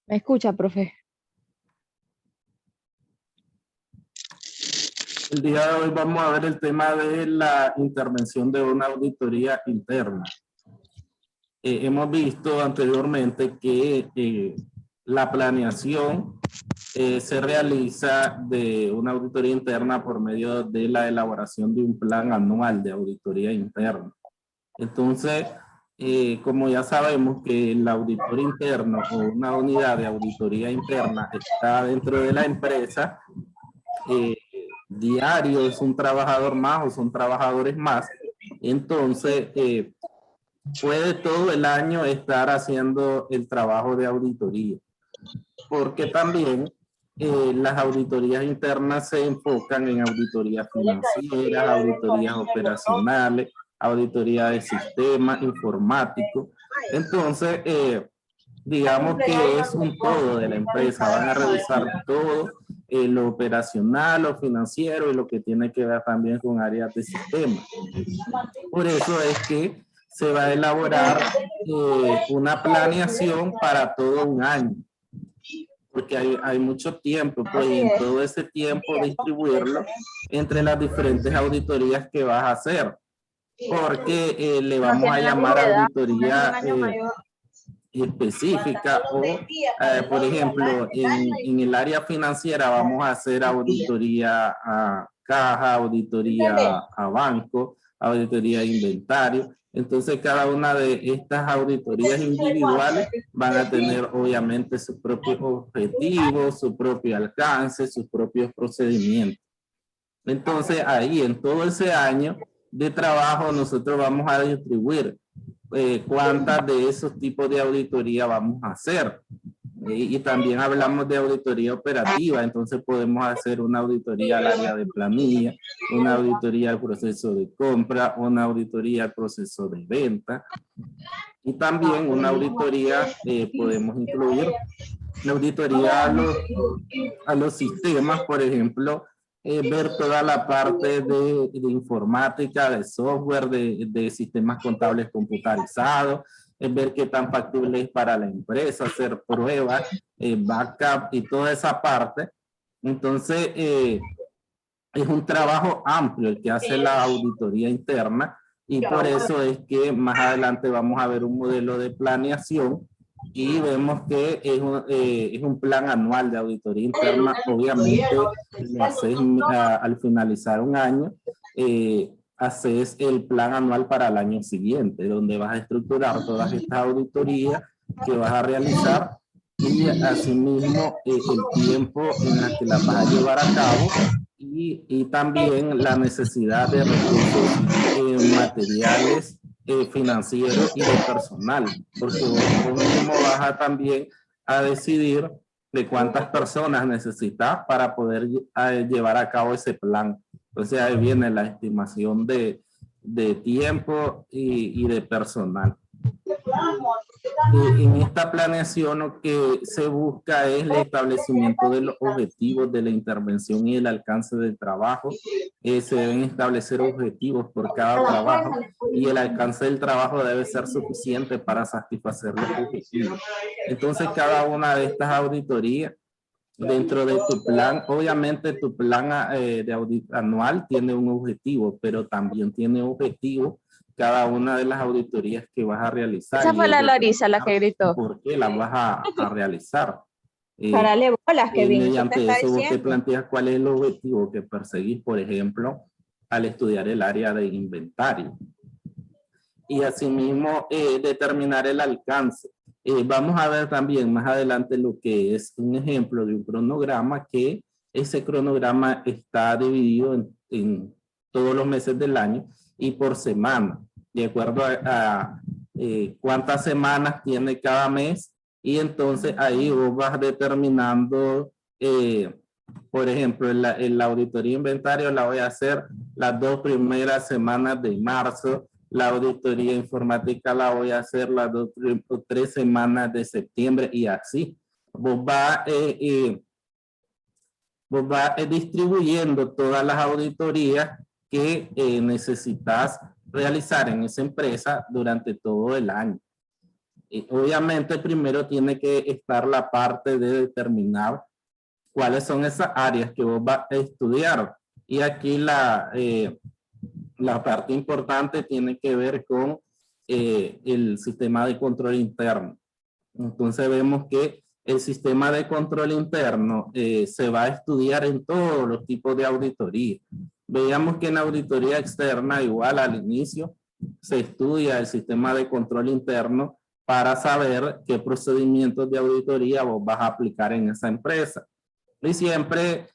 ¿Me escucha, profe? El día de hoy vamos a ver el tema de la intervención de una auditoría interna. Hemos visto anteriormente que la planeación se realiza de una auditoría interna por medio de la elaboración de un plan anual de auditoría interna. Entonces, como ya sabemos que el auditor interno o una unidad de auditoría interna está dentro de la empresa, diario es un trabajador más o son trabajadores más, entonces puede todo el año estar haciendo el trabajo de auditoría, porque también las auditorías internas se enfocan en auditorías financieras, auditorías operacionales, auditoría de sistemas informáticos. Entonces, digamos que es un todo de la empresa, van a revisar todo, lo operacional, lo financiero y lo que tiene que ver también con áreas de sistema. Por eso es que se va a elaborar una planeación para todo un año, porque hay mucho tiempo, pues, y en todo ese tiempo distribuirlo entre las diferentes auditorías que vas a hacer, porque le vamos a llamar auditoría específica o, por ejemplo, en el área financiera vamos a hacer auditoría a caja, auditoría a banco, auditoría de inventario. Entonces, cada una de estas auditorías individuales van a tener, obviamente, sus propios objetivos, su propio alcance, sus propios procedimientos. Entonces, ahí, en todo ese año de trabajo, nosotros vamos a distribuir cuántas de esos tipos de auditoría vamos a hacer. Y también hablamos de auditoría operativa, entonces podemos hacer una auditoría al área de planilla, una auditoría al proceso de compra, una auditoría al proceso de venta. Y también una auditoría, podemos incluir la auditoría a los sistemas, por ejemplo, ver toda la parte de informática, de software, de sistemas contables computarizados, ver qué tan factible es para la empresa, hacer pruebas, backup y toda esa parte. Entonces, es un trabajo amplio el que hace la auditoría interna y por eso es que más adelante vamos a ver un modelo de planeación y vemos que es un plan anual de auditoría interna. Obviamente lo haces al finalizar un año, haces el plan anual para el año siguiente, donde vas a estructurar todas estas auditorías que vas a realizar y asimismo el tiempo en la que las vas a llevar a cabo y también la necesidad de recursos materiales, financieros y de personal, porque vos mismo vas a también a decidir de cuántas personas necesitas para poder llevar a cabo ese plan. Entonces ahí viene la estimación de tiempo y de personal. En esta planeación lo que se busca es el establecimiento de los objetivos de la intervención y el alcance del trabajo. Se deben establecer objetivos por cada trabajo y el alcance del trabajo debe ser suficiente para satisfacer los objetivos. Entonces, cada una de estas auditorías dentro de tu plan, obviamente tu plan de audit anual tiene un objetivo, pero también tiene objetivos cada una de las auditorías que vas a realizar. Esa fue la Larisa la que gritó. ¿Por qué las vas a realizar? Parale bolas, que bien. Mediante eso vos te planteas cuál es el objetivo que perseguís, por ejemplo, al estudiar el área de inventario. Y asimismo determinar el alcance. Vamos a ver también más adelante lo que es un ejemplo de un cronograma, que ese cronograma está dividido en todos los meses del año y por semana, de acuerdo a cuántas semanas tiene cada mes, y entonces ahí vos vas determinando, por ejemplo, en la auditoría inventario la voy a hacer las 2 primeras semanas de marzo, la auditoría informática la voy a hacer las 2 o 3 semanas de septiembre y así. Vos vas distribuyendo todas las auditorías que necesitas realizar en esa empresa durante todo el año. Obviamente primero tiene que estar la parte de determinar cuáles son esas áreas que vos vas a estudiar. Y aquí la parte importante tiene que ver con el sistema de control interno. Entonces vemos que el sistema de control interno se va a estudiar en todos los tipos de auditoría. Veíamos que en auditoría externa, igual al inicio, se estudia el sistema de control interno para saber qué procedimientos de auditoría vos vas a aplicar en esa empresa. Y siempre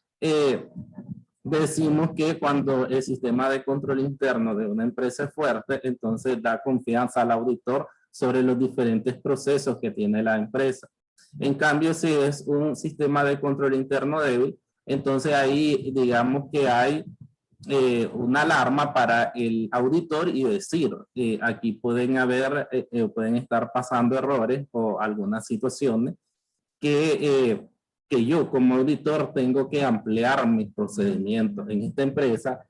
decimos que cuando el sistema de control interno de una empresa es fuerte, entonces da confianza al auditor sobre los diferentes procesos que tiene la empresa. En cambio, si es un sistema de control interno débil, entonces ahí digamos que hay una alarma para el auditor y decir, aquí pueden haber, pueden estar pasando errores o algunas situaciones que yo como auditor tengo que ampliar mis procedimientos. En esta empresa,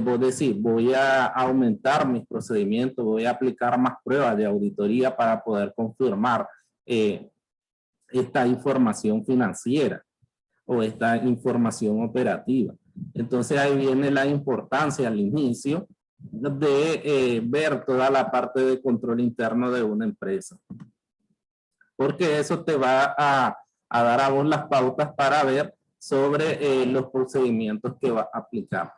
vos decís, voy a aumentar mis procedimientos, voy a aplicar más pruebas de auditoría para poder confirmar esta información financiera o esta información operativa. Entonces ahí viene la importancia al inicio de ver toda la parte de control interno de una empresa. Porque eso te va a dar a vos las pautas para ver sobre los procedimientos que va a aplicar.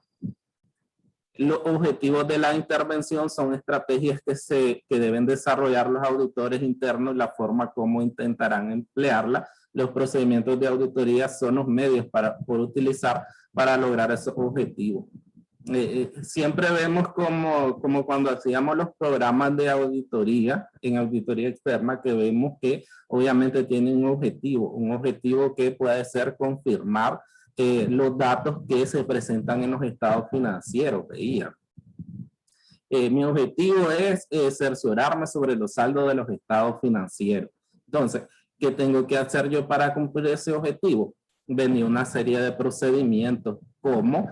Los objetivos de la intervención son estrategias que deben desarrollar los auditores internos, la forma como intentarán emplearla. Los procedimientos de auditoría son los medios por utilizar para lograr esos objetivos. Siempre vemos como cuando hacíamos los programas de auditoría, en auditoría externa, que vemos que obviamente tienen un objetivo que puede ser confirmar los datos que se presentan en los estados financieros. Veía. Mi objetivo es cerciorarme sobre los saldos de los estados financieros. Entonces, ¿qué tengo que hacer yo para cumplir ese objetivo? Venía una serie de procedimientos como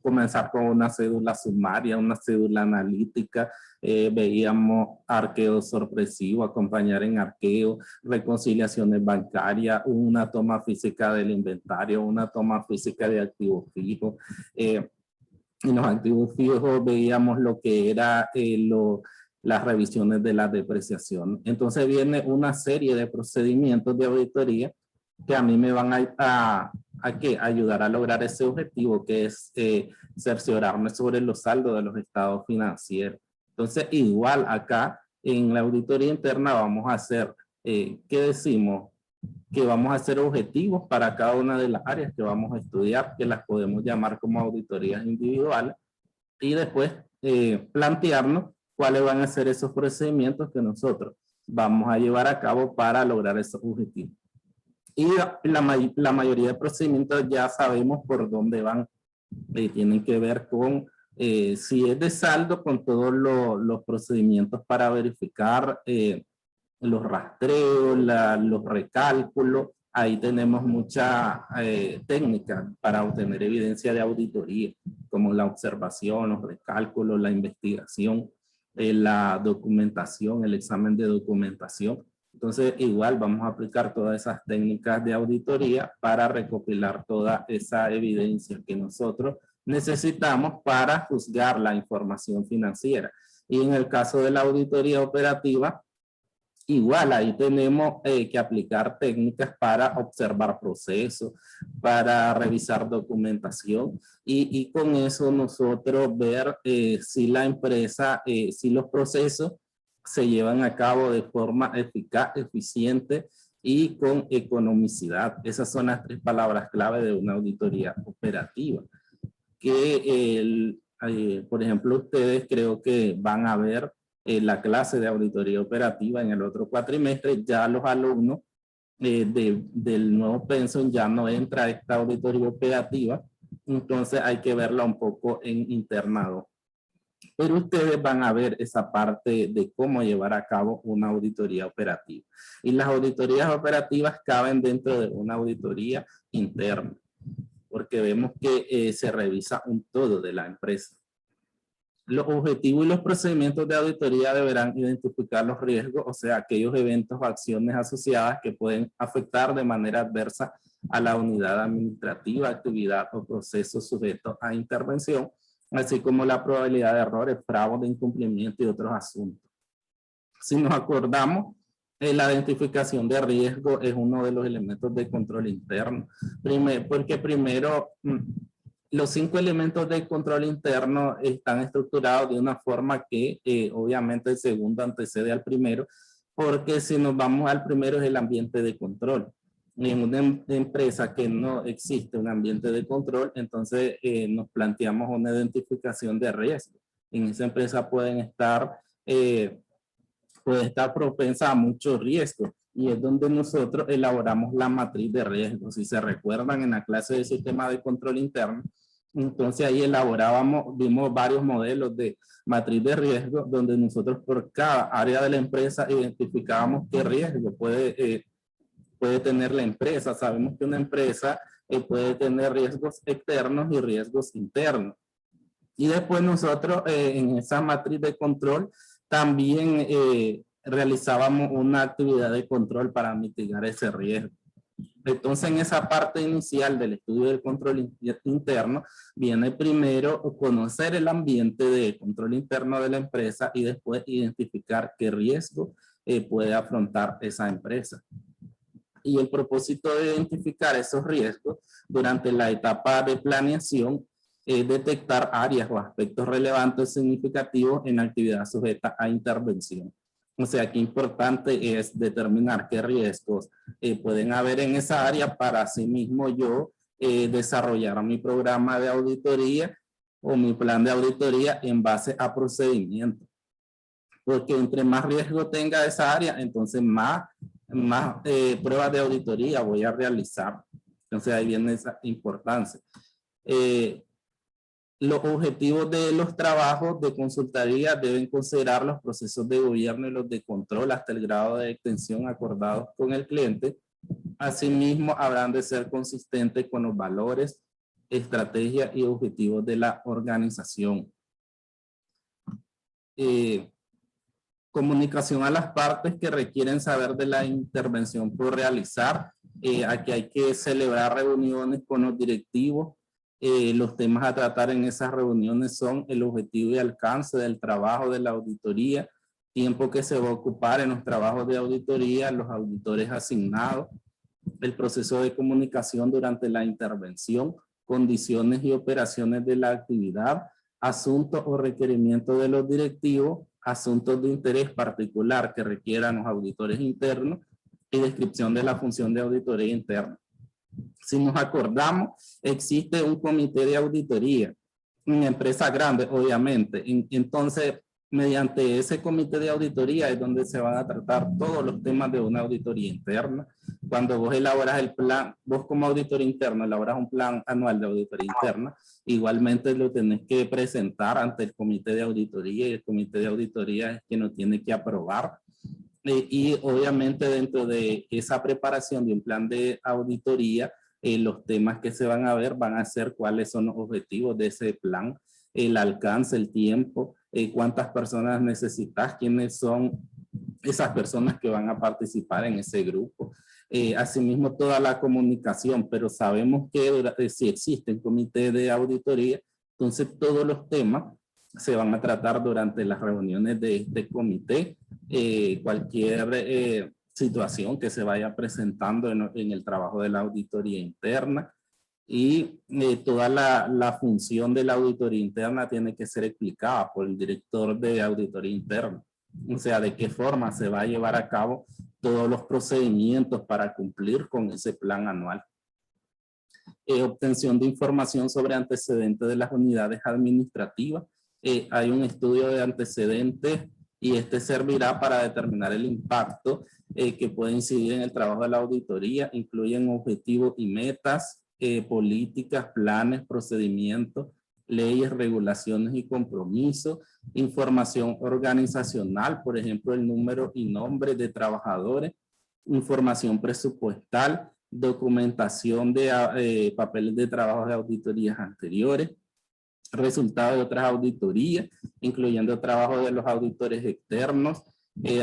comenzar con una cédula sumaria, una cédula analítica, veíamos arqueo sorpresivo, acompañar en arqueo, reconciliaciones bancarias, una toma física del inventario, una toma física de activos fijos. En los activos fijos veíamos lo que era las revisiones de la depreciación. Entonces viene una serie de procedimientos de auditoría que a mí me van a ayudar a lograr ese objetivo, que es cerciorarme sobre los saldos de los estados financieros. Entonces, igual acá en la auditoría interna vamos a hacer, ¿qué decimos? Que vamos a hacer objetivos para cada una de las áreas que vamos a estudiar, que las podemos llamar como auditorías individuales, y después plantearnos cuáles van a ser esos procedimientos que nosotros vamos a llevar a cabo para lograr esos objetivos. Y la mayoría de procedimientos ya sabemos por dónde van. Tienen que ver con si es de saldo, con todos los procedimientos para verificar los rastreos, los recálculos. Ahí tenemos mucha técnica para obtener evidencia de auditoría, como la observación, los recálculos, la investigación, la documentación, el examen de documentación. Entonces, igual vamos a aplicar todas esas técnicas de auditoría para recopilar toda esa evidencia que nosotros necesitamos para juzgar la información financiera. Y en el caso de la auditoría operativa, igual ahí tenemos que aplicar técnicas para observar procesos, para revisar documentación y con eso nosotros ver si la empresa, si los procesos se llevan a cabo de forma eficaz, eficiente y con economicidad. Esas son las 3 palabras clave de una auditoría operativa. Que, por ejemplo, ustedes creo que van a ver la clase de auditoría operativa en el otro cuatrimestre. Ya los alumnos del nuevo pensum ya no entra a esta auditoría operativa, entonces hay que verla un poco en internado. Pero ustedes van a ver esa parte de cómo llevar a cabo una auditoría operativa. Y las auditorías operativas caben dentro de una auditoría interna, porque vemos que se revisa un todo de la empresa. Los objetivos y los procedimientos de auditoría deberán identificar los riesgos, o sea, aquellos eventos o acciones asociadas que pueden afectar de manera adversa a la unidad administrativa, actividad o proceso sujeto a intervención, así como la probabilidad de errores, fraude, incumplimiento y otros asuntos. Si nos acordamos, la identificación de riesgo es uno de los elementos de control interno, porque primero los 5 elementos de control interno están estructurados de una forma que obviamente el segundo antecede al primero, porque si nos vamos al primero es el ambiente de control. En una empresa que no existe un ambiente de control, entonces nos planteamos una identificación de riesgo. En esa empresa puede estar propensa a muchos riesgos y es donde nosotros elaboramos la matriz de riesgos. Si se recuerdan en la clase de sistema de control interno, entonces ahí vimos varios modelos de matriz de riesgo donde nosotros por cada área de la empresa identificábamos qué riesgo puede tener la empresa. Sabemos que una empresa puede tener riesgos externos y riesgos internos. Y después nosotros en esa matriz de control también realizábamos una actividad de control para mitigar ese riesgo. Entonces, en esa parte inicial del estudio del control interno, viene primero conocer el ambiente de control interno de la empresa y después identificar qué riesgo puede afrontar esa empresa. Y el propósito de identificar esos riesgos durante la etapa de planeación es detectar áreas o aspectos relevantes significativos en la actividad sujeta a intervención. O sea, qué importante es determinar qué riesgos pueden haber en esa área para asimismo yo desarrollar mi programa de auditoría o mi plan de auditoría en base a procedimientos. Porque entre más riesgo tenga esa área, entonces más pruebas de auditoría voy a realizar. Entonces ahí viene esa importancia. Los objetivos de los trabajos de consultoría deben considerar los procesos de gobierno y los de control hasta el grado de extensión acordados con el cliente. Asimismo, habrán de ser consistentes con los valores, estrategias y objetivos de la organización. Comunicación a las partes que requieren saber de la intervención por realizar. Aquí hay que celebrar reuniones con los directivos. Los temas a tratar en esas reuniones son el objetivo y alcance del trabajo de la auditoría, tiempo que se va a ocupar en los trabajos de auditoría, los auditores asignados, el proceso de comunicación durante la intervención, condiciones y operaciones de la actividad, asuntos o requerimientos de los directivos, asuntos de interés particular que requieran los auditores internos y descripción de la función de auditoría interna. Si nos acordamos, existe un comité de auditoría en empresas grandes, obviamente. Entonces, mediante ese comité de auditoría es donde se van a tratar todos los temas de una auditoría interna. Cuando vos elaboras el plan, vos como auditor interno elaboras un plan anual de auditoría interna, igualmente lo tenés que presentar ante el comité de auditoría y el comité de auditoría es quien lo tiene que aprobar. Y obviamente dentro de esa preparación de un plan de auditoría, los temas que se van a ver van a ser cuáles son los objetivos de ese plan, el alcance, el tiempo, cuántas personas necesitas, quiénes son esas personas que van a participar en ese grupo. Asimismo, toda la comunicación, pero sabemos que si existe un comité de auditoría, entonces todos los temas se van a tratar durante las reuniones de este comité. Cualquier situación que se vaya presentando en el trabajo de la auditoría interna y toda la función de la auditoría interna tiene que ser explicada por el director de auditoría interna. O sea, de qué forma se va a llevar a cabo todos los procedimientos para cumplir con ese plan anual. Obtención de información sobre antecedentes de las unidades administrativas. Hay un estudio de antecedentes y este servirá para determinar el impacto que puede incidir en el trabajo de la auditoría. Incluyen objetivos y metas, políticas, planes, procedimientos, leyes, regulaciones y compromisos, información organizacional, por ejemplo, el número y nombre de trabajadores, información presupuestal, documentación de papeles de trabajo de auditorías anteriores, resultados de otras auditorías, incluyendo trabajo de los auditores externos,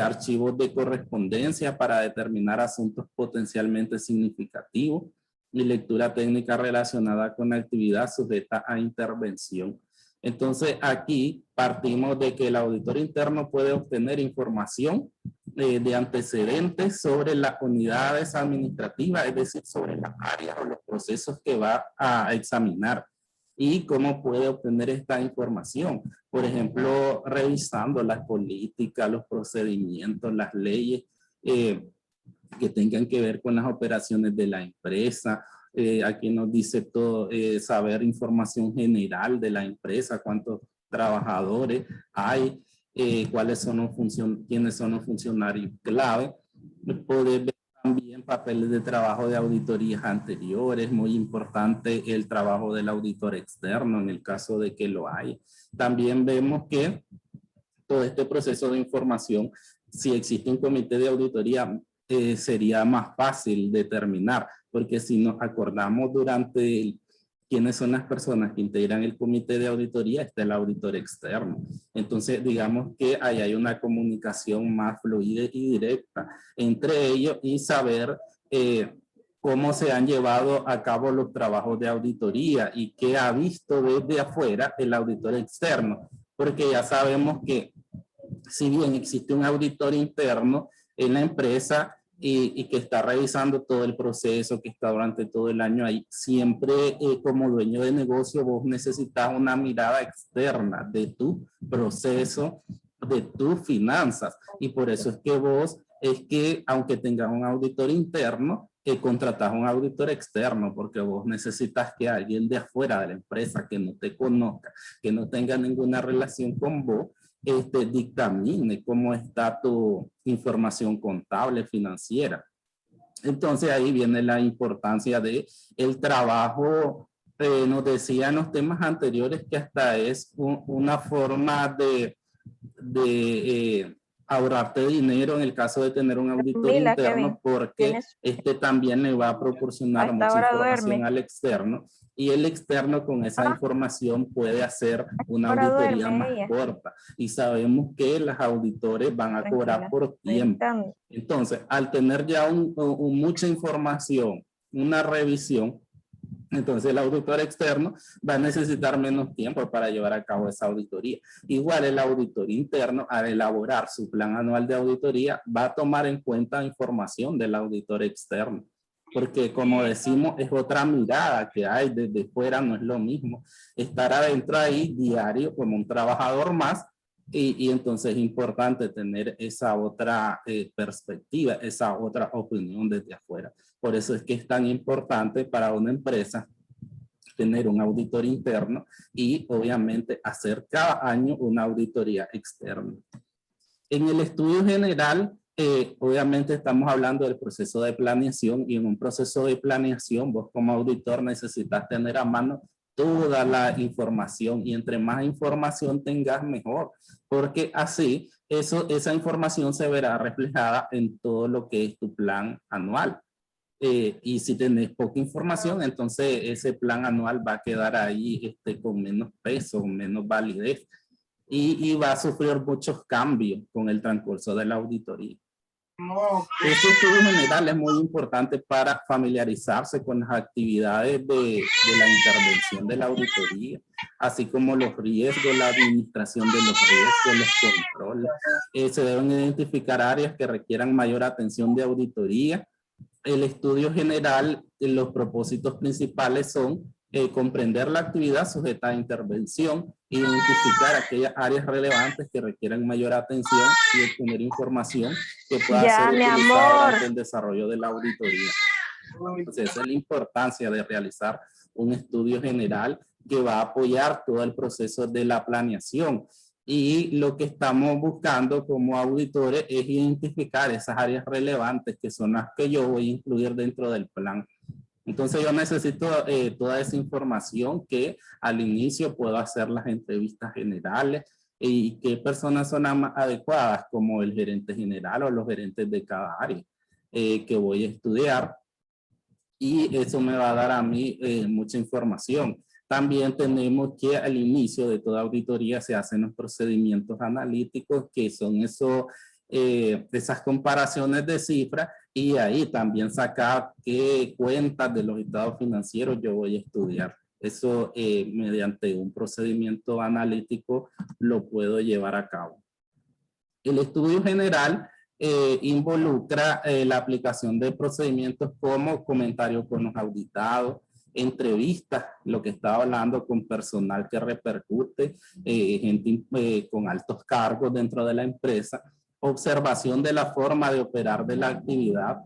archivos de correspondencia para determinar asuntos potencialmente significativos y lectura técnica relacionada con la actividad sujeta a intervención. Entonces, aquí partimos de que el auditor interno puede obtener información de antecedentes sobre las unidades administrativas, es decir, sobre las áreas o los procesos que va a examinar. ¿Y cómo puede obtener esta información? Por ejemplo, revisando las políticas, los procedimientos, las leyes que tengan que ver con las operaciones de la empresa. Aquí nos dice todo, saber información general de la empresa, cuántos trabajadores hay, quiénes son los funcionarios clave. Poder ver también papeles de trabajo de auditorías anteriores, muy importante el trabajo del auditor externo en el caso de que lo haya. También vemos que todo este proceso de información, si existe un comité de auditoría, sería más fácil determinar, porque si nos acordamos durante quiénes son las personas que integran el comité de auditoría, está el auditor externo. Entonces, digamos que ahí hay una comunicación más fluida y directa entre ellos y saber cómo se han llevado a cabo los trabajos de auditoría y qué ha visto desde afuera el auditor externo, porque ya sabemos que si bien existe un auditor interno en la empresa y que está revisando todo el proceso, que está durante todo el año ahí, siempre como dueño de negocio vos necesitas una mirada externa de tu proceso, de tus finanzas. Y por eso es que aunque tengas un auditor interno, contratas un auditor externo, porque vos necesitas que alguien de afuera de la empresa que no te conozca, que no tenga ninguna relación con vos, dictamine cómo está tu información contable, financiera. Entonces ahí viene la importancia de el trabajo. Nos decía en los temas anteriores que hasta es una forma de ahorrarte dinero en el caso de tener un auditor interno, porque también le va a proporcionar mucha información al externo y el externo con esa información puede hacer una auditoría más corta y sabemos que los auditores van a cobrar por tiempo. Entonces, al tener ya mucha información, una revisión, entonces el auditor externo va a necesitar menos tiempo para llevar a cabo esa auditoría. Igual el auditor interno, al elaborar su plan anual de auditoría, va a tomar en cuenta información del auditor externo. Porque como decimos, es otra mirada que hay desde fuera, no es lo mismo. Estar adentro ahí diario como un trabajador más y entonces es importante tener esa otra perspectiva, esa otra opinión desde afuera. Por eso es que es tan importante para una empresa tener un auditor interno y obviamente hacer cada año una auditoría externa. En el estudio general, obviamente estamos hablando del proceso de planeación y en un proceso de planeación vos como auditor necesitas tener a mano toda la información y entre más información tengas mejor, porque así esa información se verá reflejada en todo lo que es tu plan anual. Y si tenés poca información, entonces ese plan anual va a quedar ahí con menos peso, menos validez y va a sufrir muchos cambios con el transcurso de la auditoría. Este estudio general es muy importante para familiarizarse con las actividades de la intervención de la auditoría, así como los riesgos, la administración de los riesgos, los controles. Se deben identificar áreas que requieran mayor atención de auditoría. El estudio general, los propósitos principales son comprender la actividad sujeta a intervención, identificar aquellas áreas relevantes que requieran mayor atención y obtener información que pueda ser utilizada durante el desarrollo de la auditoría. Entonces, esa es la importancia de realizar un estudio general que va a apoyar todo el proceso de la planeación. Y lo que estamos buscando como auditores es identificar esas áreas relevantes que son las que yo voy a incluir dentro del plan. Entonces yo necesito toda esa información que al inicio puedo hacer las entrevistas generales y qué personas son más adecuadas como el gerente general o los gerentes de cada área que voy a estudiar. Y eso me va a dar a mí mucha información. También tenemos que al inicio de toda auditoría se hacen los procedimientos analíticos, que son esas comparaciones de cifras, y ahí también sacar qué cuentas de los estados financieros yo voy a estudiar. Eso mediante un procedimiento analítico lo puedo llevar a cabo. El estudio general involucra la aplicación de procedimientos como comentarios con los auditados, entrevistas, lo que estaba hablando con personal que repercute, gente con altos cargos dentro de la empresa, observación de la forma de operar de la actividad,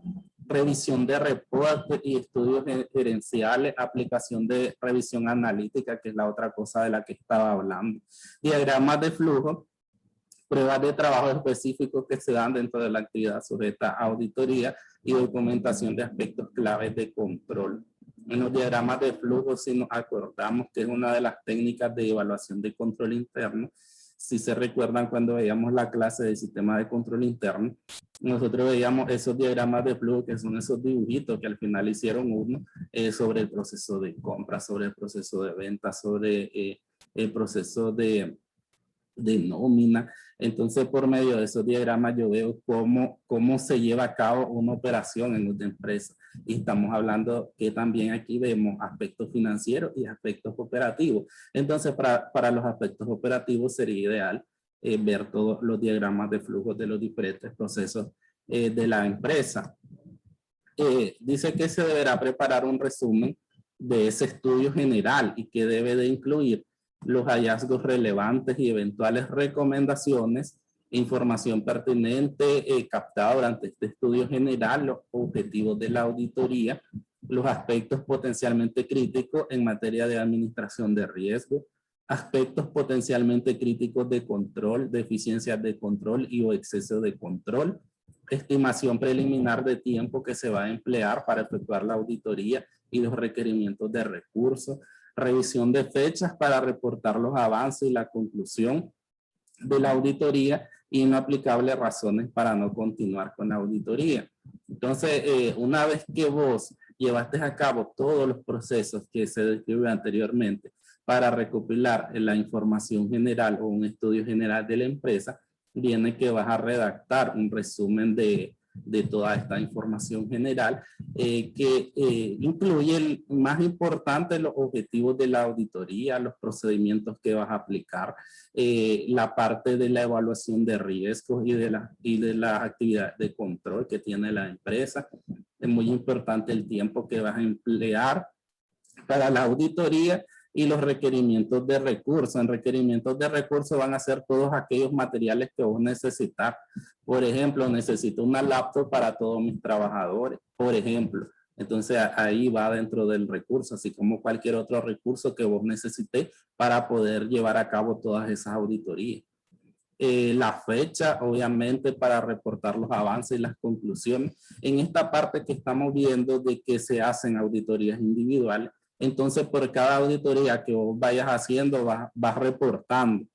revisión de reportes y estudios gerenciales, aplicación de revisión analítica, que es la otra cosa de la que estaba hablando, diagramas de flujo, pruebas de trabajo específicos que se dan dentro de la actividad sujeta a auditoría y documentación de aspectos claves de control. En los diagramas de flujo, si nos acordamos que es una de las técnicas de evaluación de control interno, si se recuerdan cuando veíamos la clase del sistema de control interno, nosotros veíamos esos diagramas de flujo, que son esos dibujitos que al final hicieron uno sobre el proceso de compra, sobre el proceso de venta, sobre el proceso de nómina. Entonces, por medio de esos diagramas yo veo cómo se lleva a cabo una operación en una empresa. Y estamos hablando que también aquí vemos aspectos financieros y aspectos operativos. Entonces, para los aspectos operativos sería ideal ver todos los diagramas de flujo de los diferentes procesos de la empresa. Dice que se deberá preparar un resumen de ese estudio general y que debe de incluir los hallazgos relevantes y eventuales recomendaciones, información pertinente captada durante este estudio general, los objetivos de la auditoría, los aspectos potencialmente críticos en materia de administración de riesgo, aspectos potencialmente críticos de control, deficiencias de control y o exceso de control, estimación preliminar de tiempo que se va a emplear para efectuar la auditoría y los requerimientos de recursos, revisión de fechas para reportar los avances y la conclusión de la auditoría y no aplicables razones para no continuar con la auditoría. Entonces, una vez que vos llevaste a cabo todos los procesos que se describió anteriormente para recopilar la información general o un estudio general de la empresa, viene que vas a redactar un resumen de toda esta información general que incluye el más importante, los objetivos de la auditoría, los procedimientos que vas a aplicar, la parte de la evaluación de riesgos y de las actividades de control que tiene la empresa. Es muy importante el tiempo que vas a emplear para la auditoría y los requerimientos de recursos. En requerimientos de recursos van a ser todos aquellos materiales que vos necesitas. Por ejemplo, necesito una laptop para todos mis trabajadores, por ejemplo. Entonces ahí va dentro del recurso, así como cualquier otro recurso que vos necesites para poder llevar a cabo todas esas auditorías. La fecha, obviamente, para reportar los avances y las conclusiones. En esta parte que estamos viendo de que se hacen auditorías individuales, entonces por cada auditoría que vos vayas haciendo vas reportando.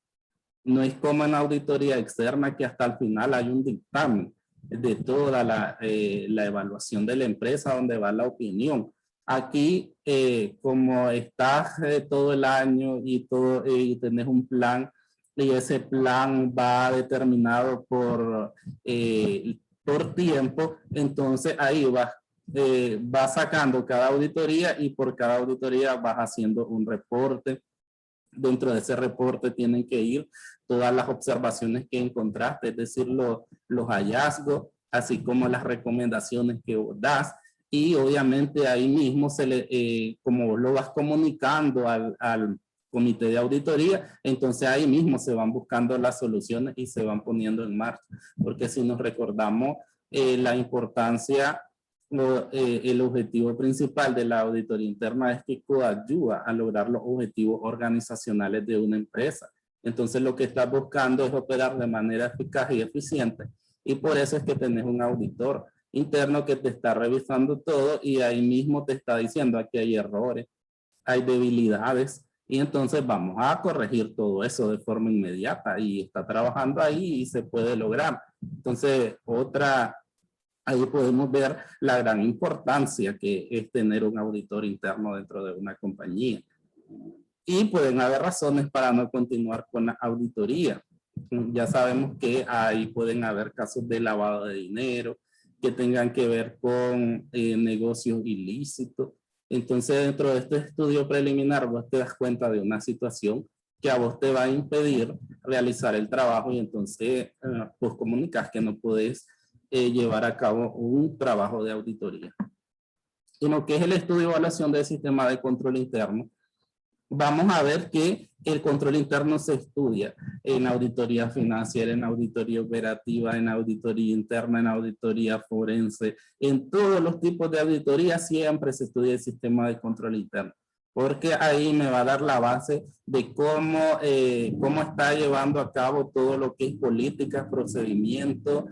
No es como en auditoría externa que hasta el final hay un dictamen de toda la evaluación de la empresa donde va la opinión. Aquí, como estás todo el año y tenés un plan, y ese plan va determinado por tiempo, entonces ahí vas sacando cada auditoría y por cada auditoría vas haciendo un reporte. Dentro de ese reporte tienen que ir todas las observaciones que encontraste, es decir, los hallazgos, así como las recomendaciones que vos das. Y obviamente ahí mismo, como vos lo vas comunicando al comité de auditoría, entonces ahí mismo se van buscando las soluciones y se van poniendo en marcha. Porque si nos recordamos la importancia, el objetivo principal de la auditoría interna es que coadyuva a lograr los objetivos organizacionales de una empresa. Entonces lo que estás buscando es operar de manera eficaz y eficiente, y por eso es que tenés un auditor interno que te está revisando todo y ahí mismo te está diciendo aquí hay errores, hay debilidades, y entonces vamos a corregir todo eso de forma inmediata, y está trabajando ahí y se puede lograr. Entonces ahí podemos ver la gran importancia que es tener un auditor interno dentro de una compañía. Y pueden haber razones para no continuar con la auditoría. Ya sabemos que ahí pueden haber casos de lavado de dinero, que tengan que ver con negocios ilícitos. Entonces, dentro de este estudio preliminar, vos te das cuenta de una situación que a vos te va a impedir realizar el trabajo y entonces vos comunicas que no podés llevar a cabo un trabajo de auditoría. En lo que es el estudio de evaluación del sistema de control interno, vamos a ver que el control interno se estudia en auditoría financiera, en auditoría operativa, en auditoría interna, en auditoría forense, en todos los tipos de auditoría siempre se estudia el sistema de control interno, porque ahí me va a dar la base de cómo está llevando a cabo todo lo que es política, procedimiento,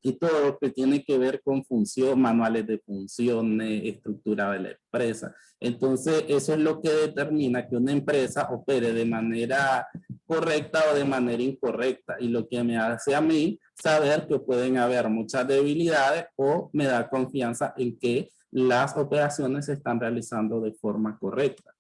y todo lo que tiene que ver con función, manuales de funciones, estructura de la empresa. Entonces, eso es lo que determina que una empresa opere de manera correcta o de manera incorrecta. Y lo que me hace a mí saber que pueden haber muchas debilidades o me da confianza en que las operaciones se están realizando de forma correcta.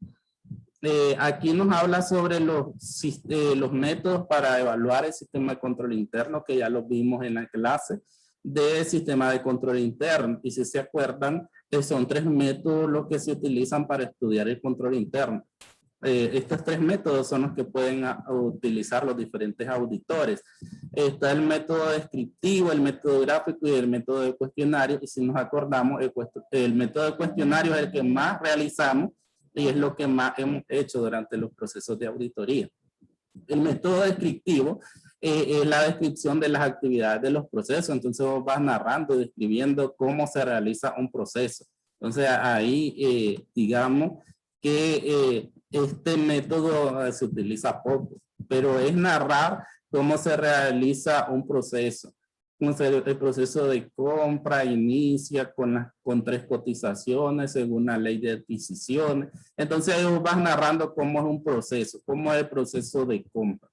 Aquí nos habla sobre los métodos para evaluar el sistema de control interno, que ya los vimos en la clase del sistema de control interno. Y si se acuerdan, son 3 métodos los que se utilizan para estudiar el control interno. Estos 3 métodos son los que pueden utilizar los diferentes auditores. Está el método descriptivo, el método gráfico y el método de cuestionario. Y si nos acordamos, el método de cuestionario es el que más realizamos y es lo que más hemos hecho durante los procesos de auditoría. El método descriptivo es la descripción de las actividades de los procesos. Entonces vos vas narrando, describiendo cómo se realiza un proceso. Entonces ahí digamos que este método se utiliza poco, pero es narrar cómo se realiza un proceso. El proceso de compra inicia con 3 cotizaciones según la ley de adquisiciones. Entonces vas narrando cómo es un proceso, cómo es el proceso de compra.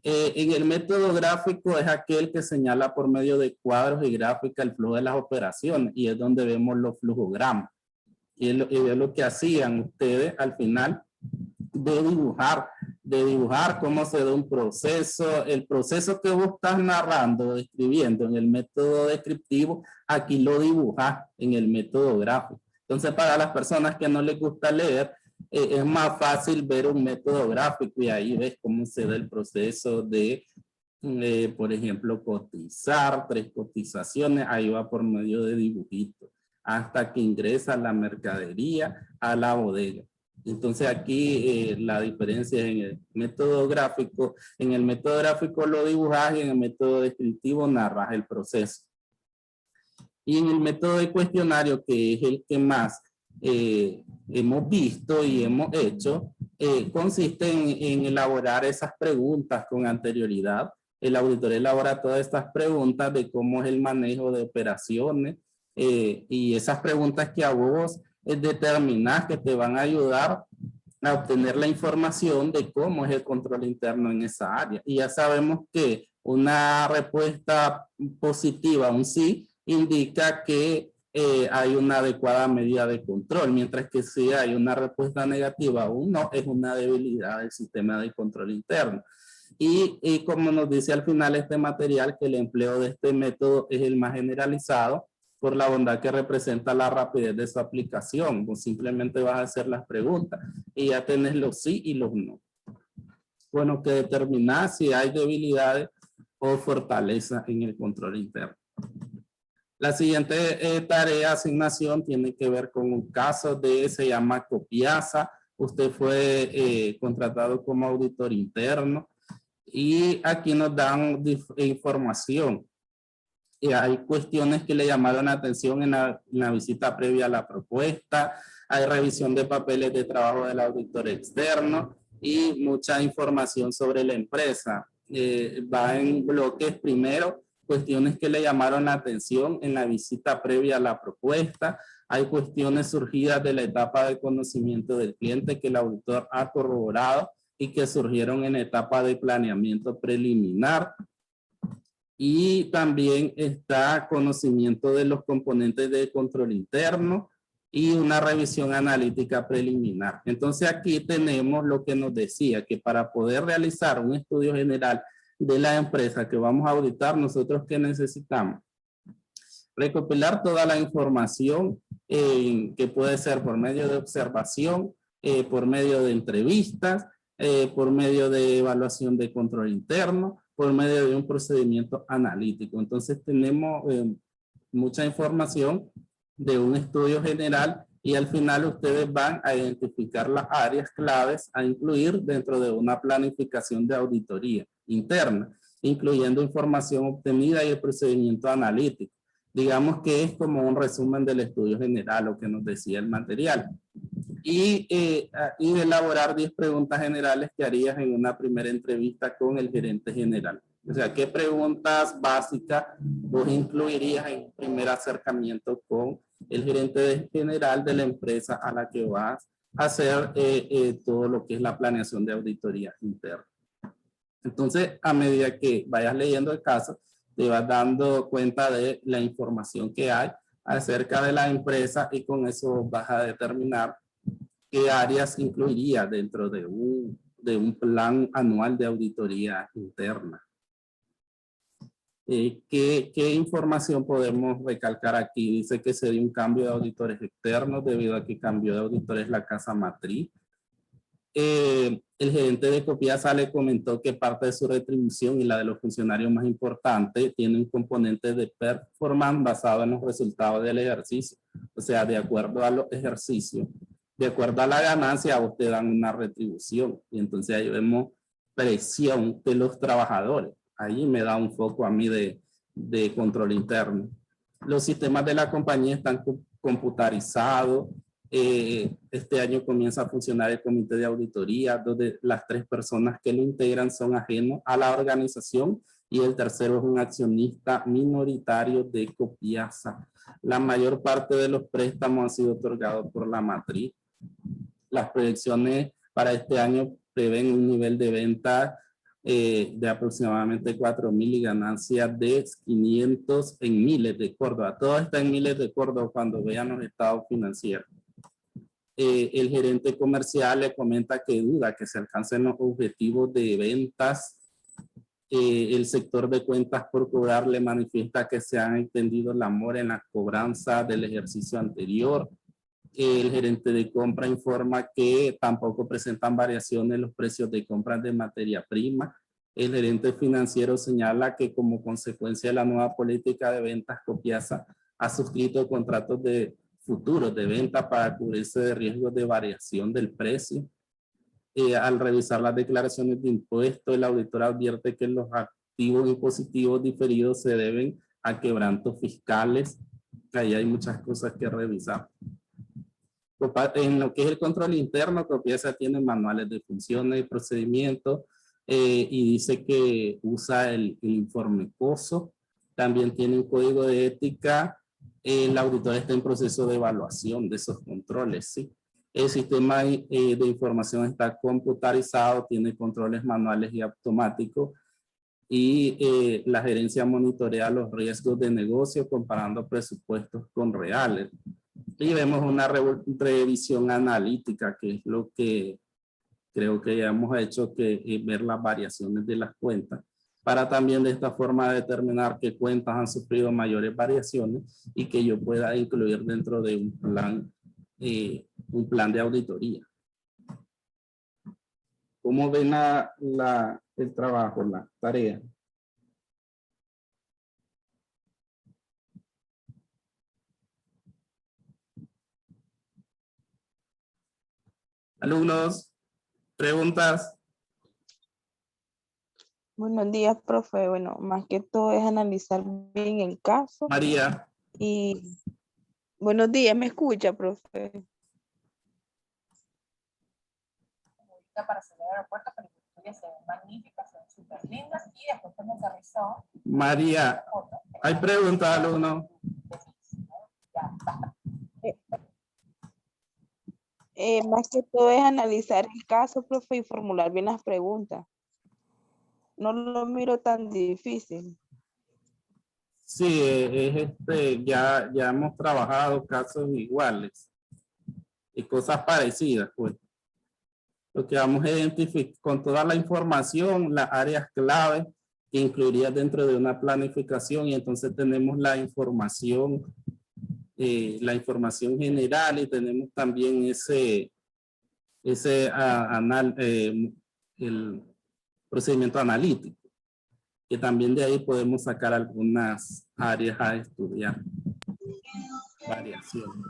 En el método gráfico es aquel que señala por medio de cuadros y gráfica el flujo de las operaciones y es donde vemos los flujogramas. Y es lo que hacían ustedes al final de dibujar cómo se da un proceso, el proceso que vos estás narrando, describiendo en el método descriptivo, aquí lo dibujas en el método gráfico. Entonces, para las personas que no les gusta leer, es más fácil ver un método gráfico y ahí ves cómo se da el proceso de, por ejemplo, cotizar, 3 cotizaciones, ahí va por medio de dibujitos, hasta que ingresa la mercadería a la bodega. Entonces aquí la diferencia en el método gráfico. En el método gráfico lo dibujas y en el método descriptivo narras el proceso. Y en el método de cuestionario, que es el que más hemos visto y hemos hecho, consiste en elaborar esas preguntas con anterioridad. El auditor elabora todas estas preguntas de cómo es el manejo de operaciones y esas preguntas que a vos determinar que te van a ayudar a obtener la información de cómo es el control interno en esa área. Y ya sabemos que una respuesta positiva, un sí, indica que hay una adecuada medida de control, mientras que si hay una respuesta negativa, un no, es una debilidad del sistema de control interno. Y como nos dice al final este material, que el empleo de este método es el más generalizado, por la bondad que representa la rapidez de su aplicación. Vos simplemente vas a hacer las preguntas y ya tenés los sí y los no. Bueno, que determinar si hay debilidades o fortaleza en el control interno. La siguiente tarea, asignación, tiene que ver con un caso se llama Copiasa. Usted fue contratado como auditor interno y aquí nos dan información. Y hay cuestiones que le llamaron la atención en la visita previa a la propuesta, hay revisión de papeles de trabajo del auditor externo y mucha información sobre la empresa. Va en bloques. Primero, cuestiones que le llamaron la atención en la visita previa a la propuesta. Hay cuestiones surgidas de la etapa de conocimiento del cliente que el auditor ha corroborado y que surgieron en la etapa de planeamiento preliminar. Y también está conocimiento de los componentes de control interno y una revisión analítica preliminar. Entonces aquí tenemos lo que nos decía, que para poder realizar un estudio general de la empresa que vamos a auditar, nosotros ¿qué necesitamos? Recopilar toda la información que puede ser por medio de observación, por medio de entrevistas, por medio de evaluación de control interno, por medio de un procedimiento analítico. Entonces tenemos mucha información de un estudio general y al final ustedes van a identificar las áreas claves a incluir dentro de una planificación de auditoría interna, incluyendo información obtenida y el procedimiento analítico. Digamos que es como un resumen del estudio general, lo que nos decía el material. Y elaborar 10 preguntas generales que harías en una primera entrevista con el gerente general. O sea, ¿qué preguntas básicas vos incluirías en un primer acercamiento con el gerente general de la empresa a la que vas a hacer todo lo que es la planeación de auditoría interna? Entonces, a medida que vayas leyendo el caso, te vas dando cuenta de la información que hay acerca de la empresa y con eso vas a determinar qué áreas incluiría dentro de un plan anual de auditoría interna. ¿Qué información podemos recalcar aquí? Dice que sería un cambio de auditores externos debido a que cambió de auditores la casa matriz. El gerente de Copiasa le comentó que parte de su retribución y la de los funcionarios más importantes tiene un componente de performance basado en los resultados del ejercicio. O sea, de acuerdo a los ejercicios, de acuerdo a la ganancia, a usted dan una retribución. Y entonces ahí vemos presión de los trabajadores. Ahí me da un foco a mí de control interno. Los sistemas de la compañía están computarizados. Este año comienza a funcionar el comité de auditoría, donde las 3 personas que lo integran son ajenos a la organización y el tercero es un accionista minoritario de Copiasa. La mayor parte de los préstamos han sido otorgados por la matriz. Las proyecciones para este año prevén un nivel de venta de aproximadamente 4,000 y ganancias de 500 en miles de Córdoba. Todo está en miles de Córdoba cuando vean los estados financieros. El gerente comercial le comenta que duda que se alcancen los objetivos de ventas. El sector de cuentas por cobrar le manifiesta que se han extendido la mora en la cobranza del ejercicio anterior. El gerente de compra informa que tampoco presentan variaciones en los precios de compras de materia prima. El gerente financiero señala que como consecuencia de la nueva política de ventas, Copiasa ha suscrito contratos de futuros de venta para cubrirse de riesgos de variación del precio. Al revisar las declaraciones de impuestos, el auditor advierte que los activos impositivos diferidos se deben a quebrantos fiscales. Ahí hay muchas cosas que revisar. En lo que es el control interno, Copiasa tiene manuales de funciones y procedimientos y dice que usa el informe COSO. También tiene un código de ética. El auditor está en proceso de evaluación de esos controles, ¿sí? El sistema de información está computarizado, tiene controles manuales y automáticos y la gerencia monitorea los riesgos de negocio comparando presupuestos con reales. Y vemos una revisión analítica, que es lo que creo que ya hemos hecho, que es ver las variaciones de las cuentas, para también de esta forma determinar qué cuentas han sufrido mayores variaciones y que yo pueda incluir dentro de un plan de auditoría. ¿Cómo ven el trabajo, la tarea? Alumnos, preguntas. Buenos días, profe. Bueno, más que todo es analizar bien el caso. María. Y buenos días, ¿me escucha, profe? Para salir al aeropuerto, pero las historias se ven magníficas, se ven súper lindas y después que hemos aterrizado. María, hay preguntas, alumno. Más que todo es analizar el caso, profe, y formular bien las preguntas. No lo miro tan difícil. Sí, ya hemos trabajado casos iguales. y cosas parecidas, pues. Lo que vamos a identificar con toda la información, las áreas clave que incluiría dentro de una planificación, y entonces tenemos la información general, y tenemos también el procedimiento analítico, que también de ahí podemos sacar algunas áreas a estudiar. Variación.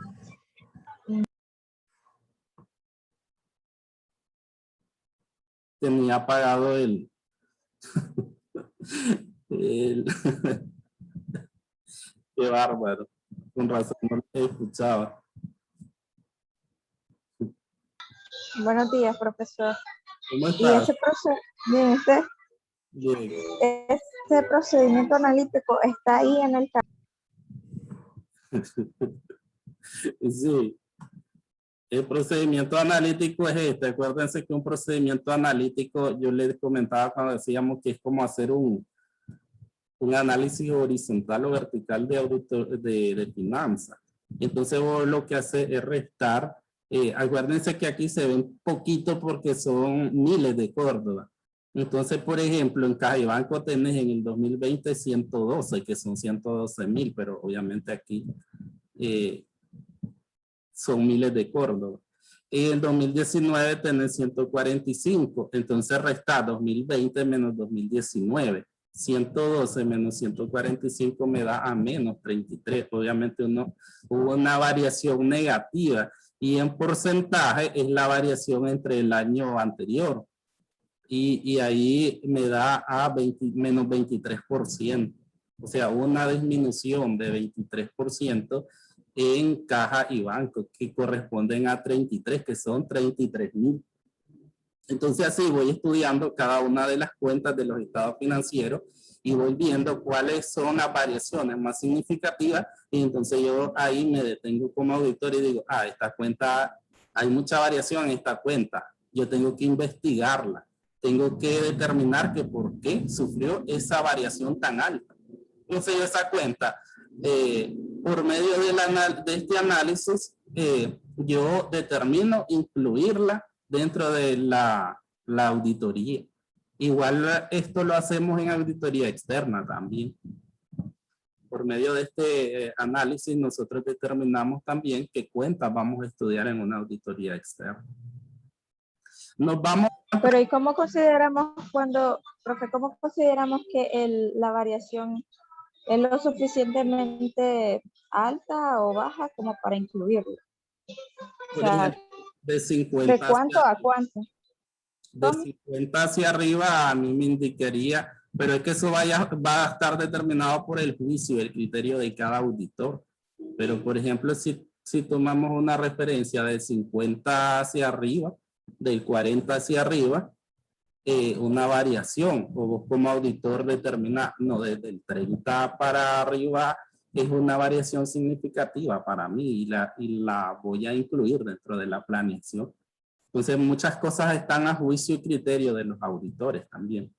Tenía apagado el qué bárbaro. Con razón no lo escuchaba. Buenos días, profesor. ¿Cómo Y estás? Bien. ese procedimiento analítico está ahí en el Sí. El procedimiento analítico es este. Acuérdense que un procedimiento analítico, yo les comentaba cuando decíamos que es como hacer un análisis horizontal o vertical de finanzas. Entonces vos lo que hace es restar. Acuérdense que aquí se ven poquito porque son miles de Córdoba. Entonces, por ejemplo, en Caja y Banco tenés en el 2020 112, que son 112,000, pero obviamente aquí son miles de Córdoba. Y en 2019 tenés 145, entonces resta 2020 menos 2019. 112 menos 145 me da a menos 33. Obviamente hubo una variación negativa, y en porcentaje es la variación entre el año anterior. Y ahí me da a menos 23%. O sea, una disminución de 23% en Caja y Banco, que corresponden a 33, que son 33,000. Entonces así voy estudiando cada una de las cuentas de los estados financieros y voy viendo cuáles son las variaciones más significativas, y entonces yo ahí me detengo como auditor y digo, esta cuenta, hay mucha variación en esta cuenta, yo tengo que investigarla, tengo que determinar que por qué sufrió esa variación tan alta. Entonces yo esa cuenta, por medio de este análisis, yo determino incluirla dentro de la auditoría. Igual esto lo hacemos en auditoría externa también. Por medio de este análisis nosotros determinamos también qué cuentas vamos a estudiar en una auditoría externa. Nos vamos. Pero ¿y cómo consideramos cómo consideramos que la variación es lo suficientemente alta o baja como para incluirlo? O sea, de 50 ¿de cuánto a cuánto? De 50 hacia arriba a mí me indicaría, pero es que eso va a estar determinado por el juicio, el criterio de cada auditor. Pero por ejemplo, si tomamos una referencia de 50 hacia arriba, del 40 hacia arriba, una variación, o vos como auditor determina, no, desde el 30 para arriba es una variación significativa para mí, y la voy a incluir dentro de la planeación. Entonces muchas cosas están a juicio y criterio de los auditores también.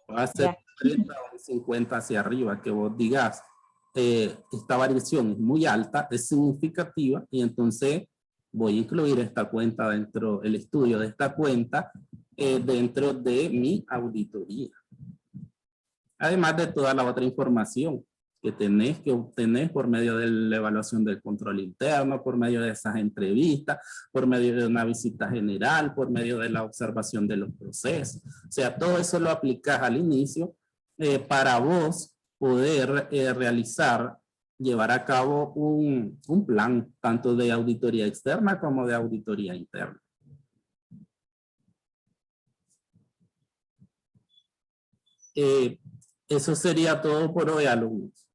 Va a ser 30 o 50 hacia arriba, que vos digas, esta variación es muy alta, es significativa, y entonces voy a incluir esta cuenta dentro, el estudio de esta cuenta dentro de mi auditoría. Además de toda la otra información que tenés que obtener por medio de la evaluación del control interno, por medio de esas entrevistas, por medio de una visita general, por medio de la observación de los procesos. O sea, todo eso lo aplicas al inicio para vos poder llevar a cabo un plan, tanto de auditoría externa como de auditoría interna. Eso sería todo por hoy, alumnos.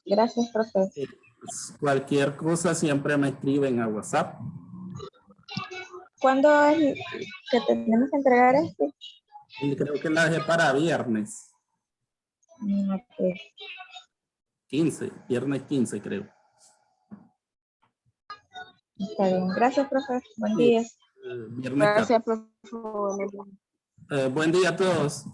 Gracias, profesor. Cualquier cosa siempre me escriben a WhatsApp. ¿Cuándo es que tenemos que entregar esto? Y creo que la dejé para viernes. Okay. 15, viernes 15 creo. Está bien. Gracias, profesor. Buen día. Viernes Gracias, profesor. buen día a todos.